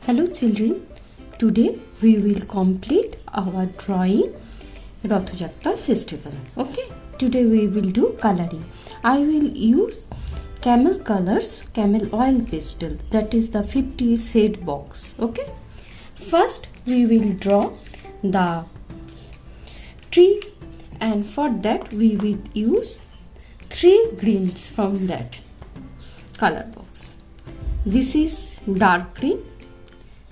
Hello children, today we will complete our drawing Rath Yatra festival. Okay, today we will do coloring. I will use camel colors, camel oil pastel, that is the 50 shade box. Okay, first we will draw the tree, and for that we will use 3 greens from that color box. This is dark green,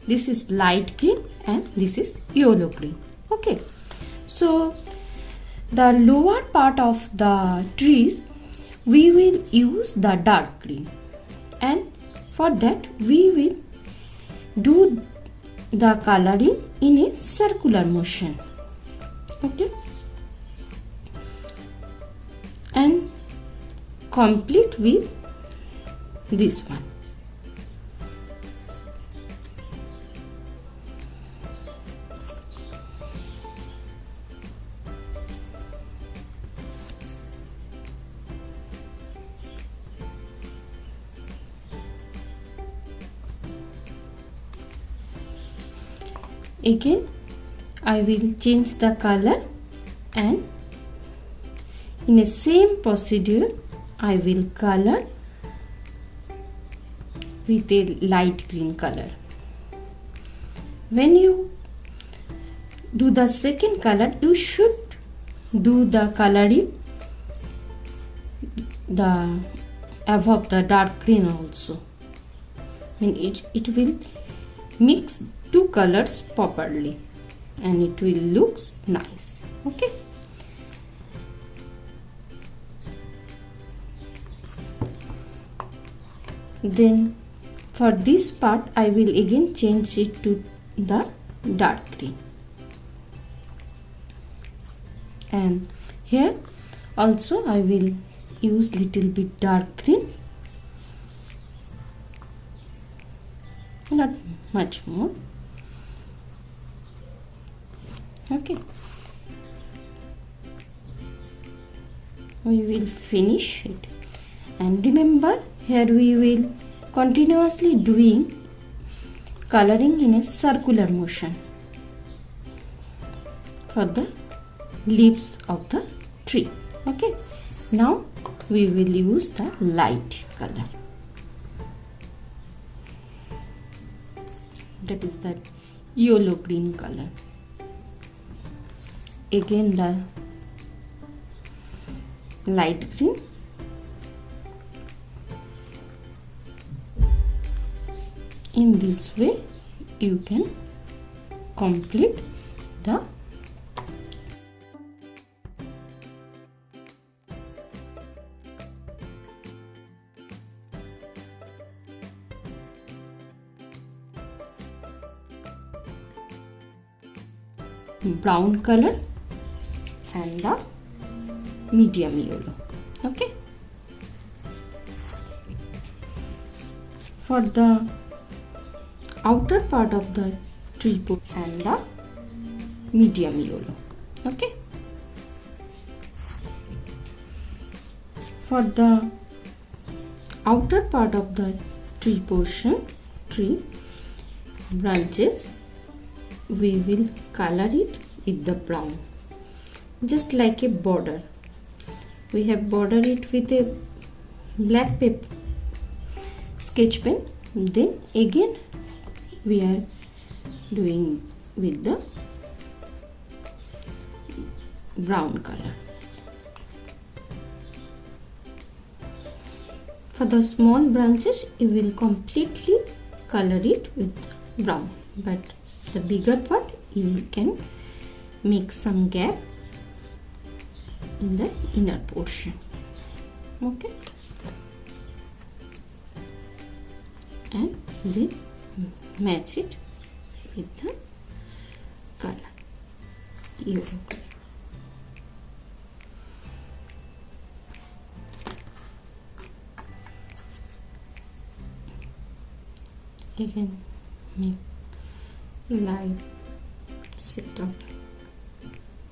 this is light green, and this is yellow green. Okay, so the lower part of the trees we will use the dark green, and for that we will do the coloring in a circular motion. Okay, and complete with this one. Again I will change the color, and in the same procedure I will color with a light green color. When you do the second color, you should do the coloring the above the dark green also, and it will mix two colors properly and it will look nice. Okay, then for this part I will again change it to the dark green, and here also I will use little bit dark green, not much more. Okay, we will finish it, and remember here we will continuously doing coloring in a circular motion for the leaves of the tree. Okay, now we will use the light color, that is the yellow green color. Again the light green, in this way you can complete the brown color and the medium yellow. Okay, for the outer part of the tree pot and the medium yellow. Okay, for the outer part of the tree portion, tree branches, we will color it with the brown, just like a border. We have bordered it with a black paper sketch pen, then again we are doing with the brown color. For the small branches you will completely color it with brown, but the bigger part you can make some gap in the inner portion. Okay, and then match it with the color, yellow color. Again make light set up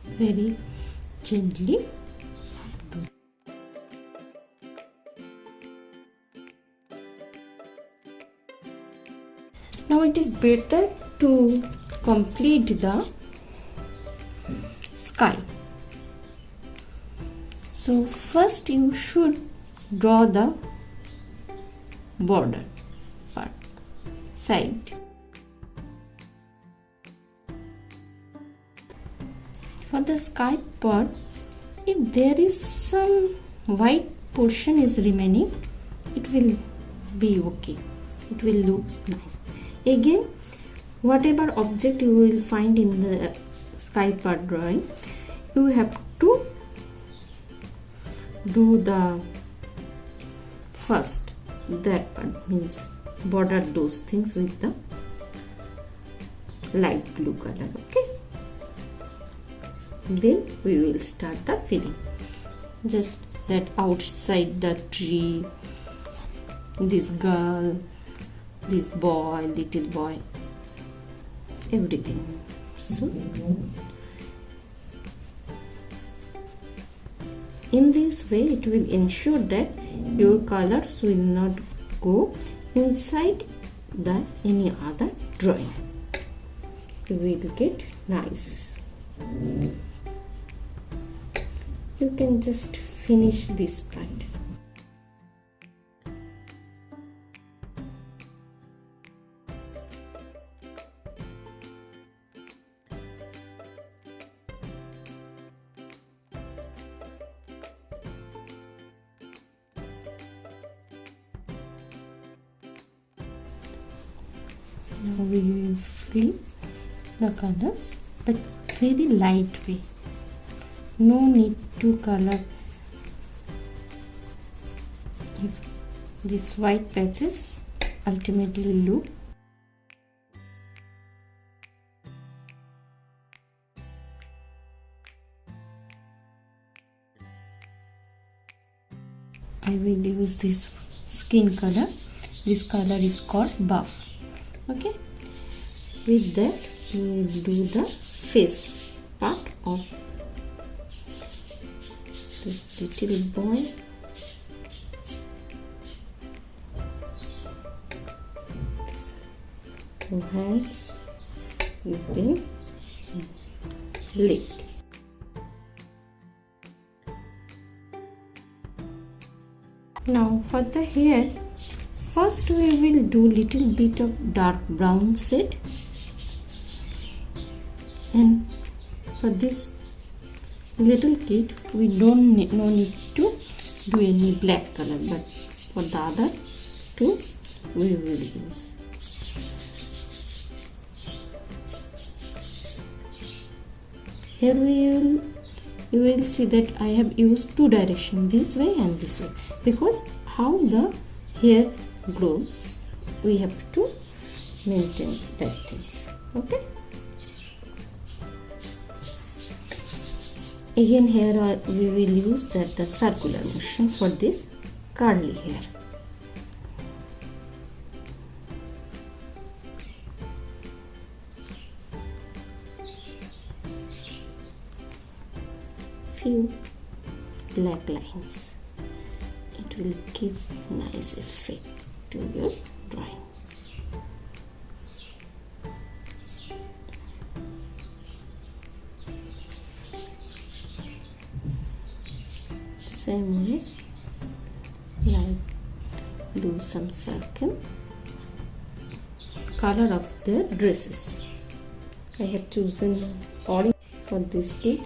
very gently. Now it is better to complete the sky. So first you should draw the border part, side. For the sky part, if there is some white portion is remaining, it will be okay, it will look nice. Again, whatever object you will find in the sky part drawing, you have to do the first, that part means border those things with the light blue color. Okay, then we will start the filling. Just that outside the tree, this girl, this boy, little boy, everything. So in this way it will ensure that your colors will not go inside the any other drawing. You will get nice. You can just finish this part. Now we will fill the colors, but very light way. No need to color if these white patches ultimately look. I will use this skin color. This color is called buff. Okay, with that we will do the face part of this little boy. These are 2 hands, and then leg. Now for the hair, first we will do little bit of dark brown shade, and for this little kid we no need to do any black color, but for the other two we will use. Here you will see that I have used 2 directions, this way and this way, because how the hair grows we have to maintain that things. Okay, again here we will use that the circular motion for this curly hair. Few black lines, it will give nice effect to your drawing. Same way, like do some circle. Color of the dresses, I have chosen orange for this kid.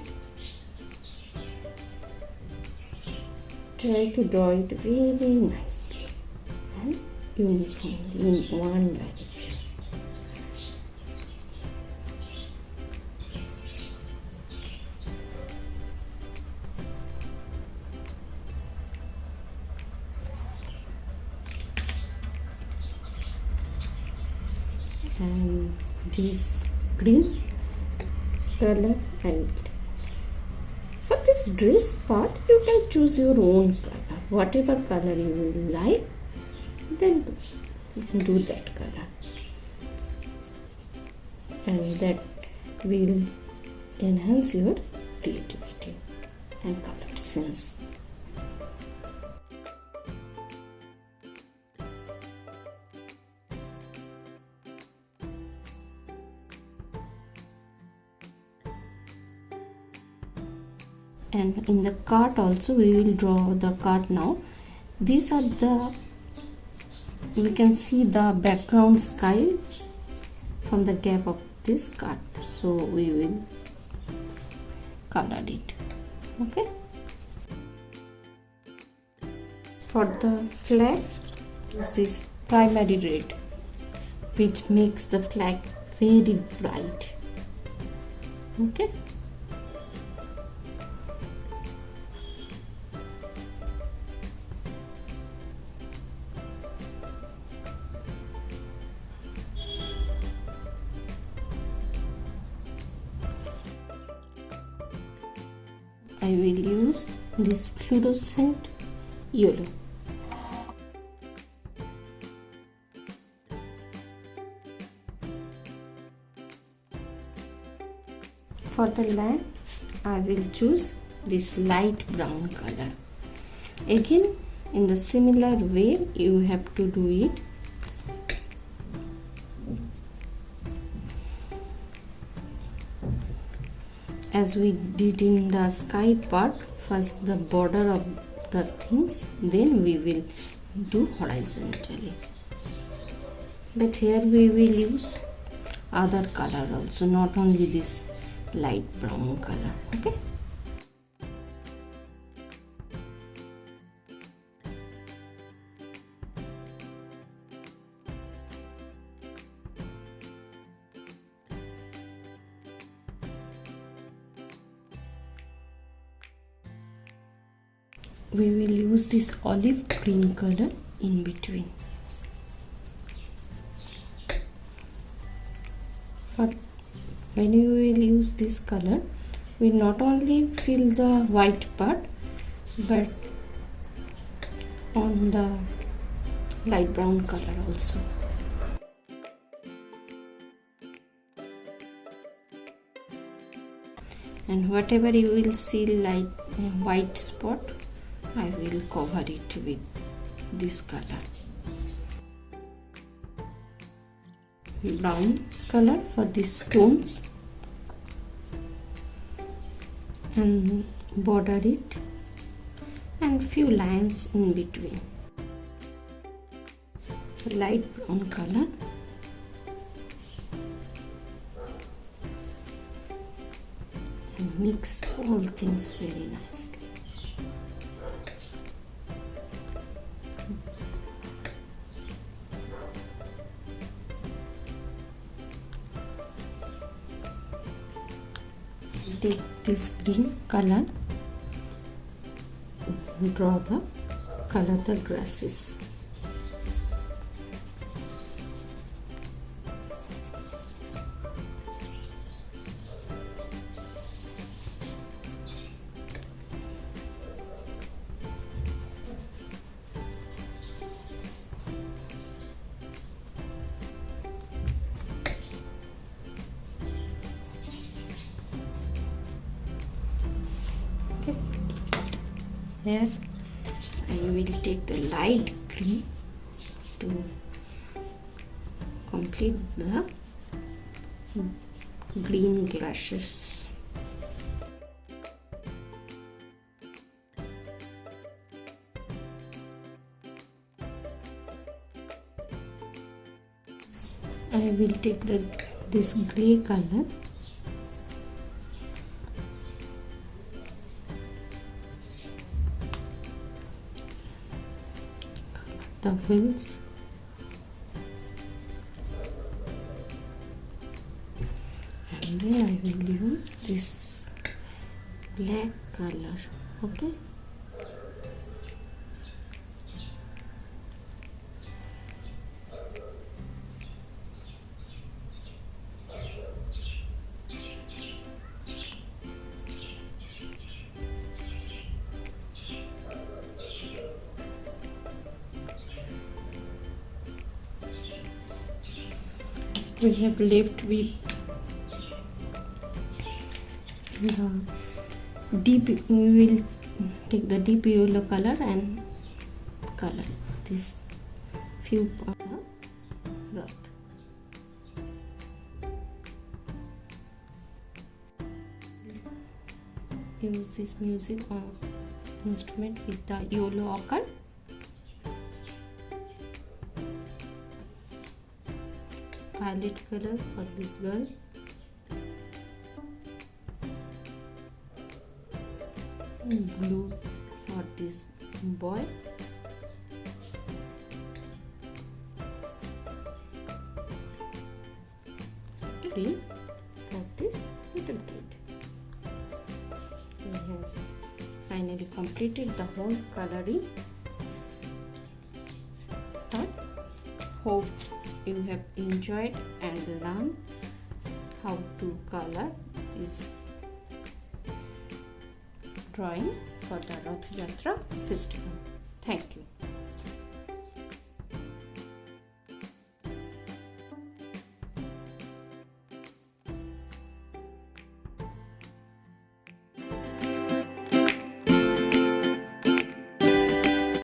Try to draw it very nicely and uniformly in one direction. And this green color I will. For this dress part, you can choose your own color, whatever color you will like, then do that color, and that will enhance your creativity and color sense. and in the cart also we will draw the cart now. These are the, we can see the background sky from the gap of this cart, so we will color it. Okay, for the flag use this primary red, which makes the flag very bright. Okay, I will use this fluorescent yellow. For the lamp, I will choose this light brown color. Again, in the similar way, you have to do it. As we did in the sky part, first the border of the things, then we will do horizontally. But here we will use other color also, not only this light brown color. Okay, we will use this olive green color in between. For when you will use this color, we not only fill the white part but on the light brown color also. And whatever you will see like white spot, I will cover it with this color. Brown color for these stones and border it and few lines in between. Light brown color and mix all things very nicely. Take this green color, draw the color the grasses. Here I will take the light green to complete the green grasses. I will take this grey color the wheels and then I will use this black color. Okay, we have left with the deep, we will take the deep yellow color and color this few part of Rath. use this music instrument with the yellow ochre. Violet color for this girl. Blue for this boy. Green for this little kid. We have finally completed the whole coloring. Hope you have enjoyed and learned how to color this drawing for the Rath Yatra festival. Thank you.